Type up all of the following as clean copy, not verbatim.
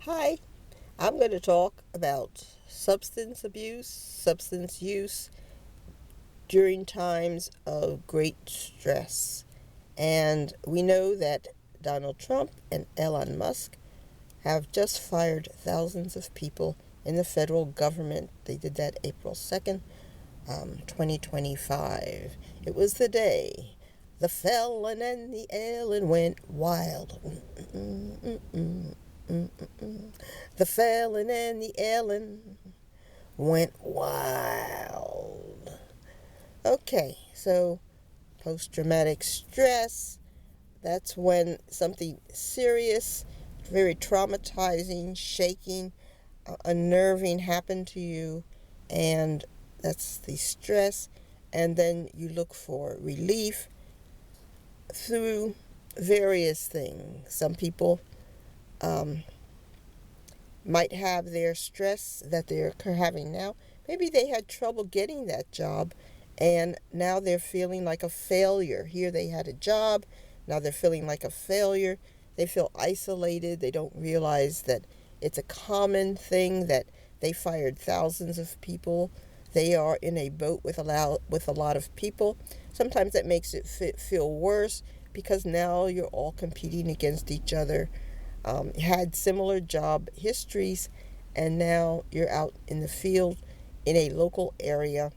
Hi, I'm going to talk about substance abuse, substance use during times of great stress. And we know that Donald Trump and Elon Musk have just fired thousands of people in the federal government. They did that April 2nd, 2025. It was the day the Felon and the Elon went wild. The Felon and the Elon went wild. Okay, so post traumatic stress, that's when something serious, very traumatizing, shaking, unnerving happened to you, and that's the stress. And then you look for relief through various things. Some people um, might have their stress that they're having now. Maybe they had trouble getting that job and now they're feeling like a failure. Here they had a job, now they're feeling like a failure. They feel isolated. They don't realize that it's a common thing that they fired thousands of people. They are in a boat with a lot of people. Sometimes that makes it feel worse because now you're all competing against each other, had similar job histories, and now you're out in the field in a local area,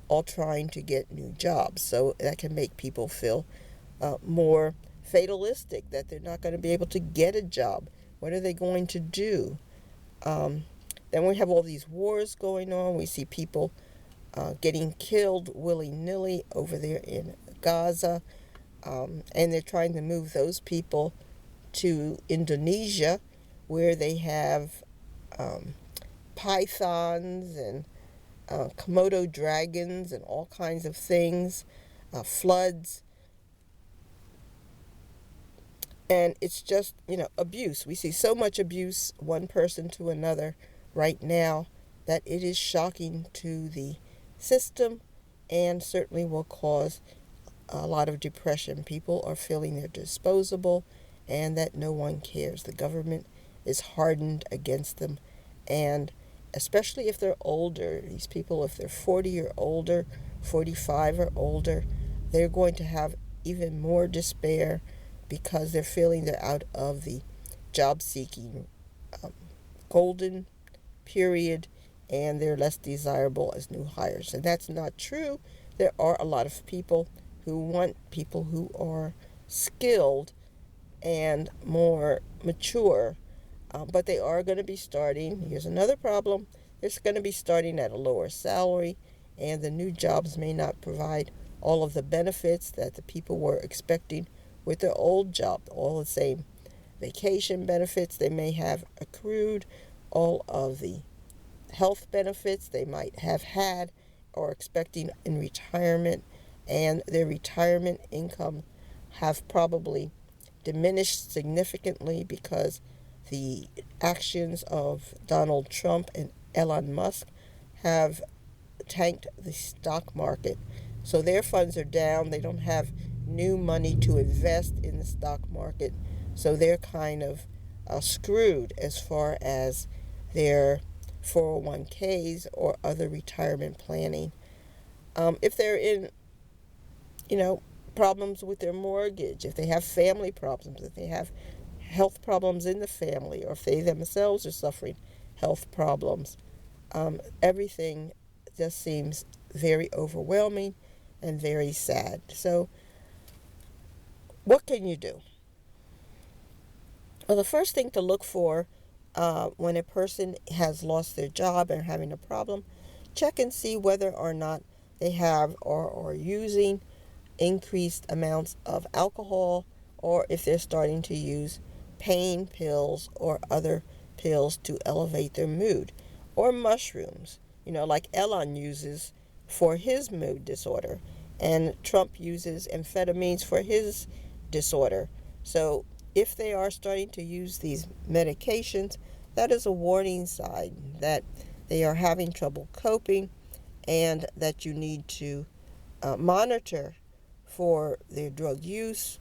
all trying to get new jobs. So that can make people feel more fatalistic that they're not going to be able to get a job. What are they going to do? Um, then we have all these wars going on. We see people getting killed willy nilly over there in Gaza, and they're trying to move those people to Indonesia, where they have um, pythons and Komodo dragons and all kinds of things, floods, and it's just, abuse. We see so much abuse, one person to another, right now, that it is shocking to the system and certainly will cause a lot of depression. People are feeling they're disposable and that no one cares. The government is hardened against them, and especially if they're older, these people, if they're 40 or older, 45 or older, they're going to have even more despair because they're feeling they're out of the job seeking um, golden period and they're less desirable as new hires. And that's not true. There are a lot of people who want people who are skilled and more mature, but they are going to be starting. Here's another problem: they're going to be starting at a lower salary, and the new jobs may not provide all of the benefits that the people were expecting with their old job. All the same vacation benefits they may have accrued, all of the health benefits they might have had or expecting in retirement, and their retirement income have probably diminished significantly because the actions of Donald Trump and Elon Musk have tanked the stock market. So their funds are down. They don't have new money to invest in the stock market. So they're kind of screwed as far as their 401ks or other retirement planning. If they're in, you know, problems with their mortgage, if they have family problems, if they have health problems in the family, or if they themselves are suffering health problems, everything just seems very overwhelming and very sad. So, what can you do? Well, the first thing to look for when a person has lost their job and having a problem, check and see whether or not they have or are using increased amounts of alcohol, or if they're starting to use pain pills or other pills to elevate their mood, or mushrooms, like Elon uses for his mood disorder, and Trump uses amphetamines for his disorder. So if they are starting to use these medications, that is a warning sign that they are having trouble coping and that you need to monitor for their drug use.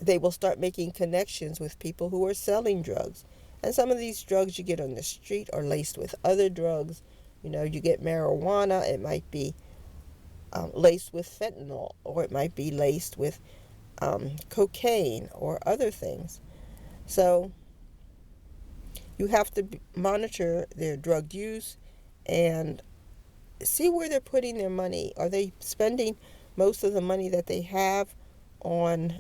They will start making connections with people who are selling drugs. And some of these drugs you get on the street are laced with other drugs. You get marijuana, it might be laced with fentanyl, or it might be laced with cocaine or other things. So you have to monitor their drug use and see where they're putting their money. Are they spending most of the money that they have on,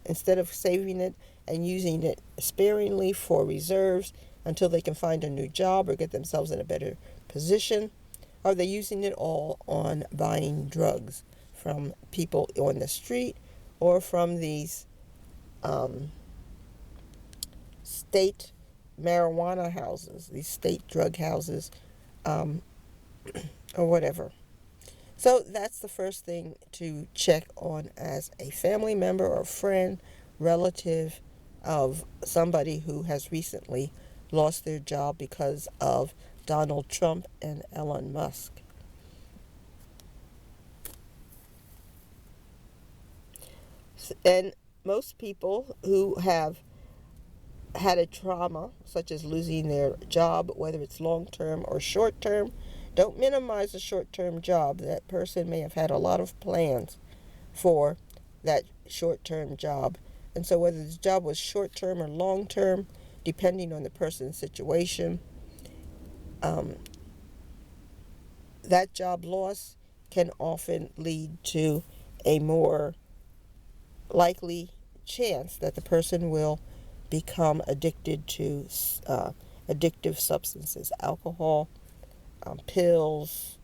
instead of saving it and using it sparingly for reserves until they can find a new job or get themselves in a better position? Are they using it all on buying drugs from people on the street or from these state marijuana houses, these state drug houses, or whatever? So that's the first thing to check on as a family member or friend, relative of somebody who has recently lost their job because of Donald Trump and Elon Musk. And most people who have had a trauma, such as losing their job, whether it's long-term or short-term, don't minimize a short-term job. That person may have had a lot of plans for that short-term job. And so whether the job was short-term or long-term, depending on the person's situation, that job loss can often lead to a more likely chance that the person will become addicted to addictive substances, alcohol, pills,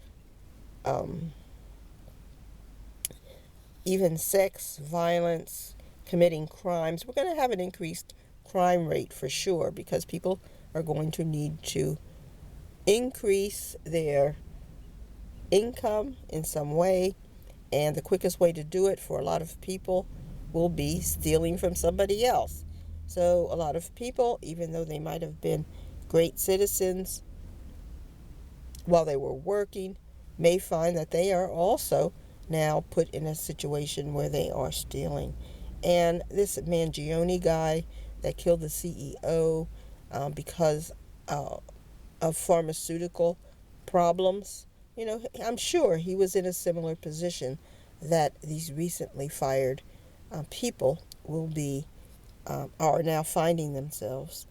even sex, violence, committing crimes. We're going to have an increased crime rate for sure because people are going to need to increase their income in some way, and the quickest way to do it for a lot of people will be stealing from somebody else. So a lot of people, even though they might have been great citizens while they were working, may find that they are also now put in a situation where they are stealing. And this Mangione guy that killed the CEO because of pharmaceutical problems, I'm sure he was in a similar position that these recently fired people will be, are now finding themselves.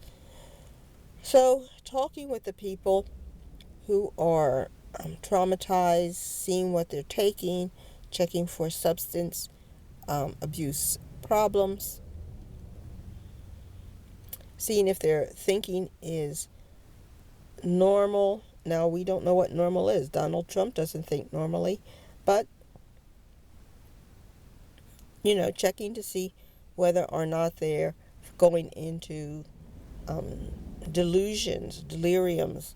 So talking with the people who are traumatized, seeing what they're taking, checking for substance abuse problems, seeing if their thinking is normal. Now, we don't know what normal is. Donald Trump doesn't think normally, but checking to see whether or not they're going into delusions, deliriums.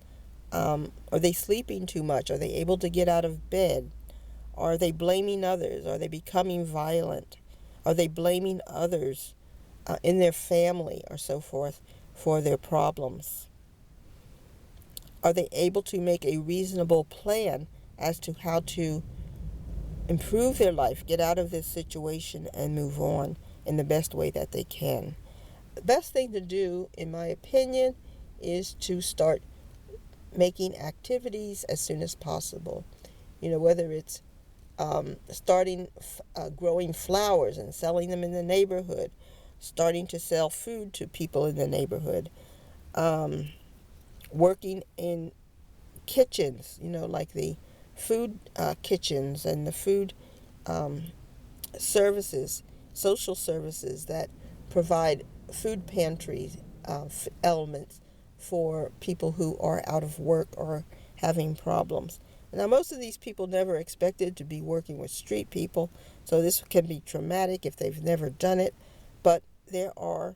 Are they sleeping too much? Are they able to get out of bed? Are they blaming others? Are they becoming violent? Are they blaming others in their family or so forth for their problems? Are they able to make a reasonable plan as to how to improve their life, get out of this situation, and move on in the best way that they can? The best thing to do, in my opinion, is to start making activities as soon as possible. Whether it's starting growing flowers and selling them in the neighborhood, starting to sell food to people in the neighborhood, working in kitchens, like the food kitchens and the food services, social services that provide food pantry elements for people who are out of work or having problems. Now, most of these people never expected to be working with street people, so this can be traumatic if they've never done it, but there are